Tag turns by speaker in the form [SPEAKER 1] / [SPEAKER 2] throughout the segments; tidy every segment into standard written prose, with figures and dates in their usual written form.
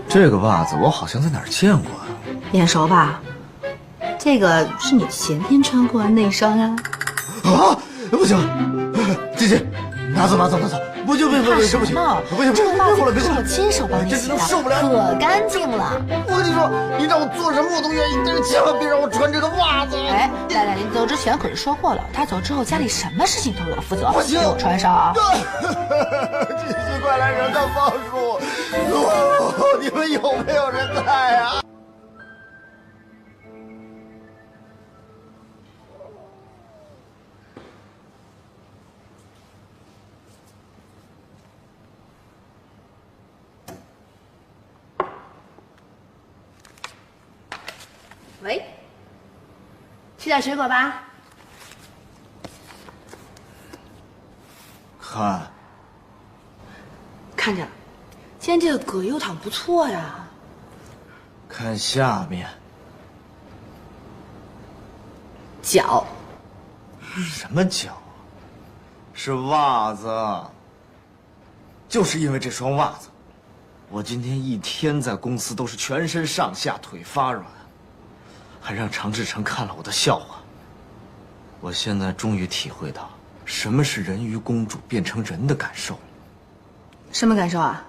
[SPEAKER 1] 这个袜子我好像在哪儿见过啊？
[SPEAKER 2] 眼熟吧？这个是你前天穿过的那双啊。
[SPEAKER 1] 啊，不行，姐姐，拿走！不行，
[SPEAKER 2] 怕什么？
[SPEAKER 1] 不行，
[SPEAKER 2] 这个袜子
[SPEAKER 1] 别
[SPEAKER 2] 是我亲手帮你洗的，
[SPEAKER 1] 受不了，
[SPEAKER 2] 可干净了。
[SPEAKER 1] 我跟你说，你让我做什么我都愿意，但是千万别让我穿这个袜子。
[SPEAKER 2] 哎，赖赖，你走之前可是说过了，他走之后家里什么事情都我负责。
[SPEAKER 1] 不行，
[SPEAKER 2] 给我穿上啊！
[SPEAKER 1] 姐姐，快来人看帮助！你们有没有人在啊？
[SPEAKER 2] 喂，吃点水果吧。看着，今天这个葛优躺不错呀。
[SPEAKER 1] 看下面，
[SPEAKER 2] 脚。
[SPEAKER 1] 什么脚？是袜子。就是因为这双袜子，我今天一天在公司都是全身上下腿发软，还让常志成看了我的笑话。我现在终于体会到什么是人鱼公主变成人的感受了。
[SPEAKER 2] 什么感受啊？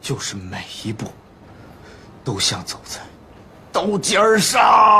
[SPEAKER 1] 就是每一步都像走在刀尖上。